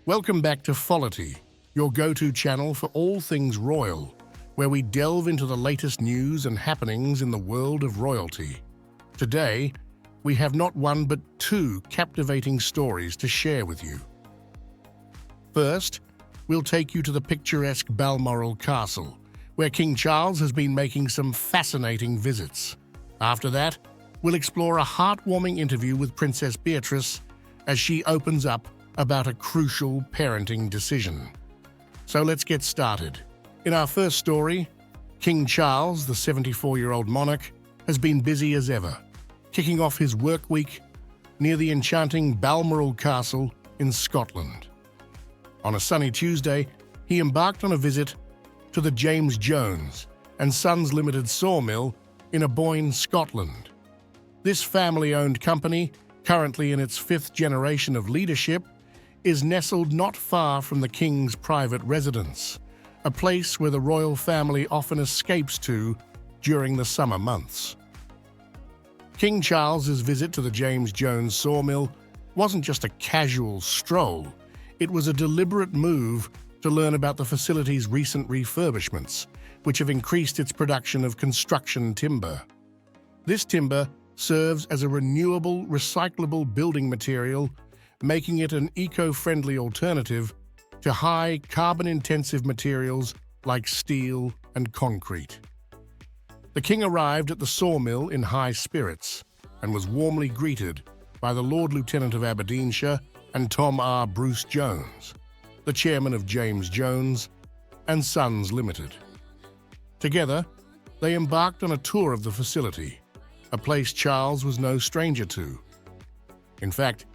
Welcome back to FOLITY, your go-to channel for all things royal, where we delve into the latest news and happenings in the world of royalty. Today, we have not one but two captivating stories to share with you. First, we'll take you to the picturesque Balmoral Castle, where King Charles has been making some fascinating visits. After that, we'll explore a heartwarming interview with Princess Beatrice as she opens up about a crucial parenting decision. So let's get started. In our first story, King Charles, the 74-year-old monarch, has been busy as ever, kicking off his work week near the enchanting Balmoral Castle in Scotland. On a sunny Tuesday, he embarked on a visit to the James Jones and Sons Limited sawmill in Aboyne, Scotland. This family-owned company, currently in its fifth generation of leadership, is nestled not far from the King's private residence, a place where the royal family often escapes to during the summer months. King Charles's visit to the James Jones sawmill wasn't just a casual stroll, it was a deliberate move to learn about the facility's recent refurbishments, which have increased its production of construction timber. This timber serves as a renewable, recyclable building material, making it an eco-friendly alternative to high carbon-intensive materials like steel and concrete. The King arrived at the sawmill in high spirits and was warmly greeted by the Lord Lieutenant of Aberdeenshire and Tom R. Bruce Jones, the chairman of James Jones and Sons Limited. Together, they embarked on a tour of the facility, a place Charles was no stranger to. In fact,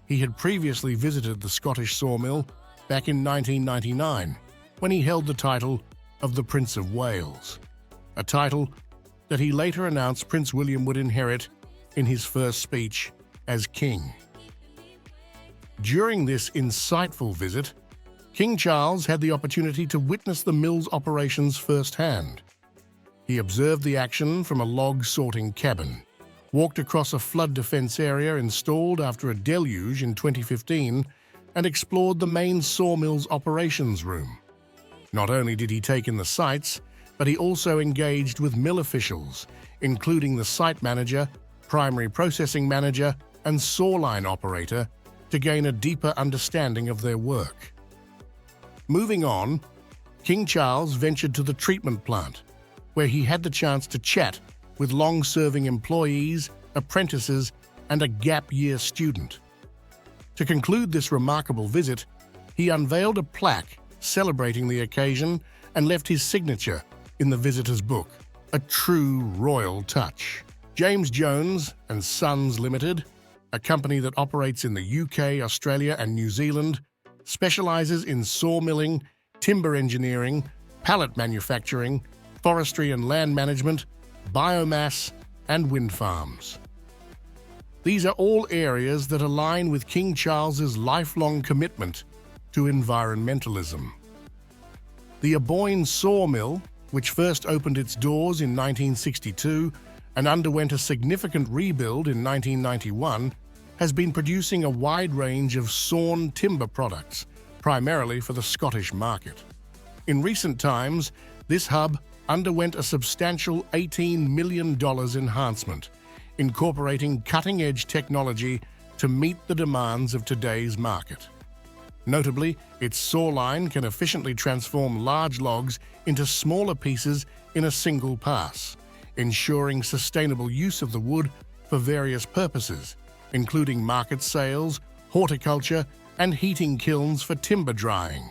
he had previously visited the Scottish sawmill back in 1999, when he held the title of the Prince of Wales, a title that he later announced Prince William would inherit in his first speech as king. During this insightful visit, King Charles had the opportunity to witness the mill's operations firsthand. He observed the action from a log sorting cabin, walked across a flood defense area installed after a deluge in 2015, and explored the main sawmill's operations room. Not only did he take in the sights, but he also engaged with mill officials, including the site manager, primary processing manager, and sawline operator, to gain a deeper understanding of their work. Moving on, King Charles ventured to the treatment plant, where he had the chance to chat with long-serving employees, apprentices, and a gap-year student. To conclude this remarkable visit, he unveiled a plaque celebrating the occasion and left his signature in the visitor's book, a true royal touch. James Jones and Sons Limited, a company that operates in the UK, Australia, and New Zealand, specializes in sawmilling, timber engineering, pallet manufacturing, forestry and land management, biomass, and wind farms. These are all areas that align with King Charles's lifelong commitment to environmentalism. The Aboyne sawmill, which first opened its doors in 1962 and underwent a significant rebuild in 1991, has been producing a wide range of sawn timber products, primarily for the Scottish market. In recent times, this hub underwent a substantial $18 million enhancement, incorporating cutting-edge technology to meet the demands of today's market. Notably, its sawline can efficiently transform large logs into smaller pieces in a single pass, ensuring sustainable use of the wood for various purposes, including market sales, horticulture, and heating kilns for timber drying.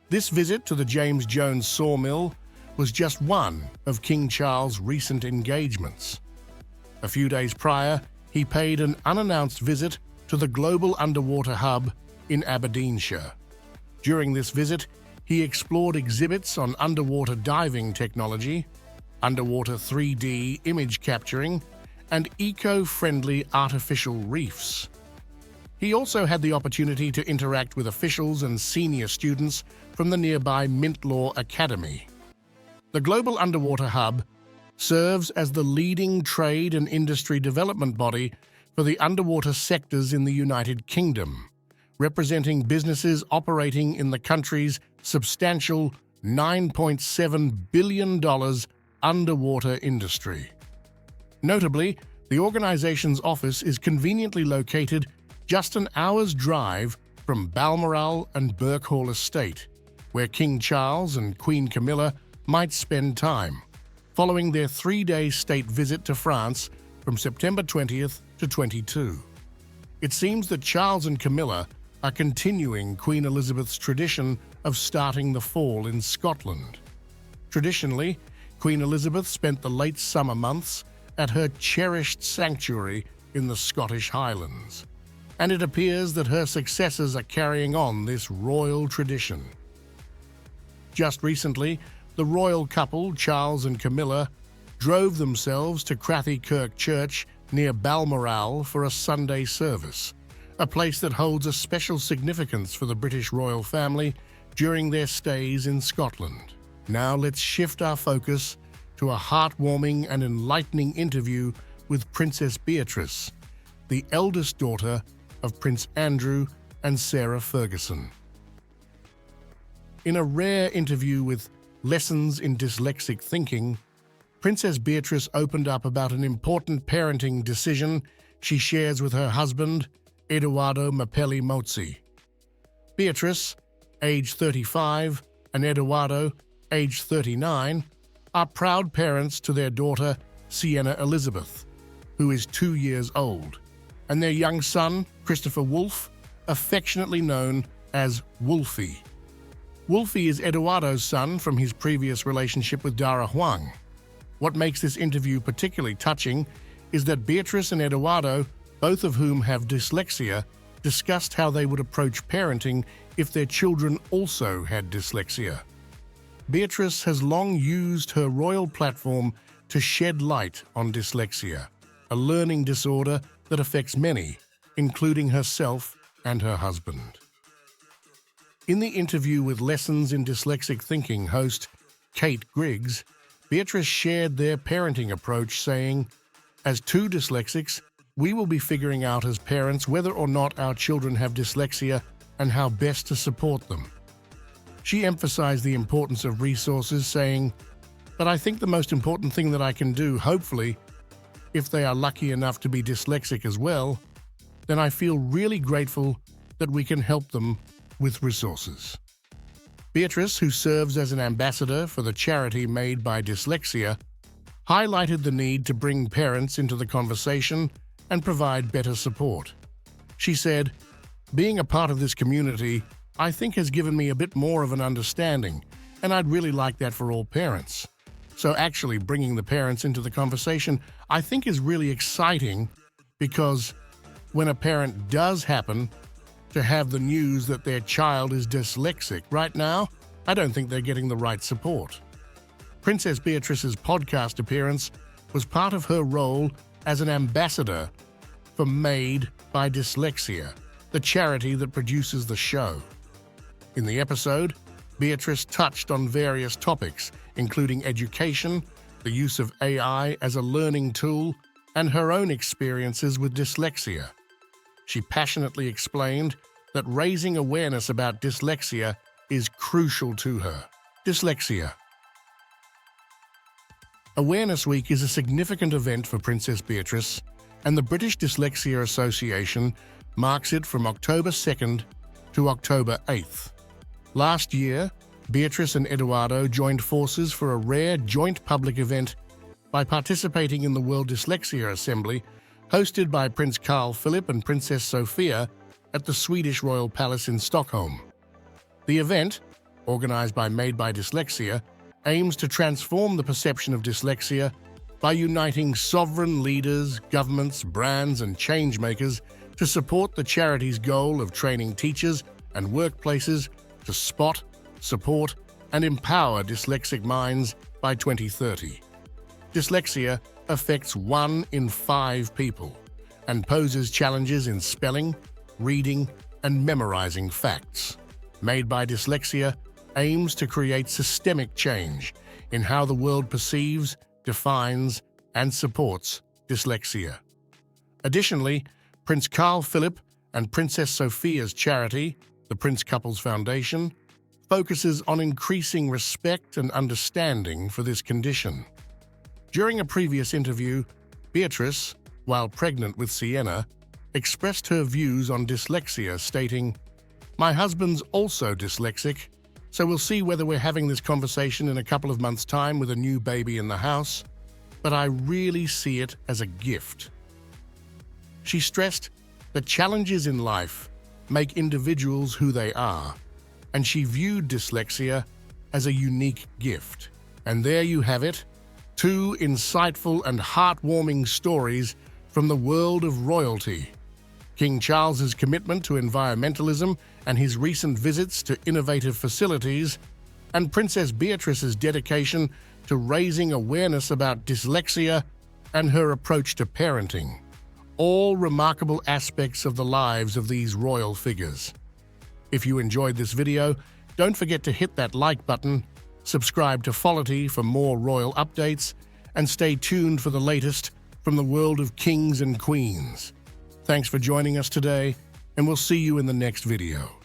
This visit to the James Jones sawmill was just one of King Charles' recent engagements. A few days prior, he paid an unannounced visit to the global underwater hub in Aberdeenshire. During this visit, he explored exhibits on underwater diving technology, underwater 3D image capturing, and eco-friendly artificial reefs. He also had the opportunity to interact with officials and senior students from the nearby Mintlaw Academy. The Global Underwater Hub serves as the leading trade and industry development body for the underwater sectors in the United Kingdom, representing businesses operating in the country's substantial $9.7 billion underwater industry. Notably, the organization's office is conveniently located just an hour's drive from Balmoral and Birkhall Estate, where King Charles and Queen Camilla might spend time, following their 3-day state visit to France from September 20th to 22. It seems that Charles and Camilla are continuing Queen Elizabeth's tradition of starting the fall in Scotland. Traditionally, Queen Elizabeth spent the late summer months at her cherished sanctuary in the Scottish Highlands, and it appears that her successors are carrying on this royal tradition. Just recently, the royal couple, Charles and Camilla, drove themselves to Crathy Kirk Church near Balmoral for a Sunday service, a place that holds a special significance for the British royal family during their stays in Scotland. Now let's shift our focus to a heartwarming and enlightening interview with Princess Beatrice, the eldest daughter of Prince Andrew and Sarah Ferguson. In a rare interview with Lessons in Dyslexic Thinking, Princess Beatrice opened up about an important parenting decision she shares with her husband, Edoardo Mapelli Mozzi. Beatrice, age 35, and Edoardo, age 39, are proud parents to their daughter, Sienna Elizabeth, who is 2 years old, and their young son, Christopher Wolfe, affectionately known as Wolfie. Wolfie is Edoardo's son from his previous relationship with Dara Huang. What makes this interview particularly touching is that Beatrice and Edoardo, both of whom have dyslexia, discussed how they would approach parenting if their children also had dyslexia. Beatrice has long used her royal platform to shed light on dyslexia, a learning disorder that affects many, including herself and her husband. In the interview with Lessons in Dyslexic Thinking host Kate Griggs, Beatrice shared their parenting approach, saying, "As two dyslexics, we will be figuring out as parents whether or not our children have dyslexia and how best to support them." She emphasized the importance of resources, saying, "But I think the most important thing that I can do, hopefully, if they are lucky enough to be dyslexic as well, then I feel really grateful that we can help them with resources." Beatrice, who serves as an ambassador for the charity Made by Dyslexia, highlighted the need to bring parents into the conversation and provide better support. She said, "Being a part of this community, I think has given me a bit more of an understanding, and I'd really like that for all parents. So actually bringing the parents into the conversation, I think is really exciting, because when a parent does happen to have the news that their child is dyslexic right now, I don't think they're getting the right support." Princess Beatrice's podcast appearance was part of her role as an ambassador for Made by Dyslexia, the charity that produces the show. In the episode, Beatrice touched on various topics, including education, the use of AI as a learning tool, and her own experiences with dyslexia. She passionately explained that raising awareness about dyslexia is crucial to her. Dyslexia. Awareness Week is a significant event for Princess Beatrice, and the British Dyslexia Association marks it from October 2nd to October 8th. Last year, Beatrice and Edoardo joined forces for a rare joint public event by participating in the World Dyslexia Assembly, hosted by Prince Carl Philip and Princess Sofia at the Swedish Royal Palace in Stockholm. The event, organized by Made by Dyslexia, aims to transform the perception of dyslexia by uniting sovereign leaders, governments, brands, and change-makers to support the charity's goal of training teachers and workplaces to spot, support, and empower dyslexic minds by 2030. Dyslexia affects 1 in 5 people and poses challenges in spelling, reading, and memorizing facts. Made by Dyslexia aims to create systemic change in how the world perceives, defines, and supports dyslexia. Additionally, Prince Carl Philip and Princess Sophia's charity, the Prince Couples Foundation, focuses on increasing respect and understanding for this condition. During a previous interview, Beatrice, while pregnant with Sienna, expressed her views on dyslexia, stating, "My husband's also dyslexic, so we'll see whether we're having this conversation in a couple of months' time with a new baby in the house, but I really see it as a gift." She stressed that challenges in life make individuals who they are, and she viewed dyslexia as a unique gift. And there you have it, two insightful and heartwarming stories from the world of royalty. King Charles's commitment to environmentalism and his recent visits to innovative facilities, and Princess Beatrice's dedication to raising awareness about dyslexia and her approach to parenting. All remarkable aspects of the lives of these royal figures. If you enjoyed this video, don't forget to hit that like button, subscribe to FOLITY for more royal updates, and stay tuned for the latest from the world of kings and queens. Thanks for joining us today, and we'll see you in the next video.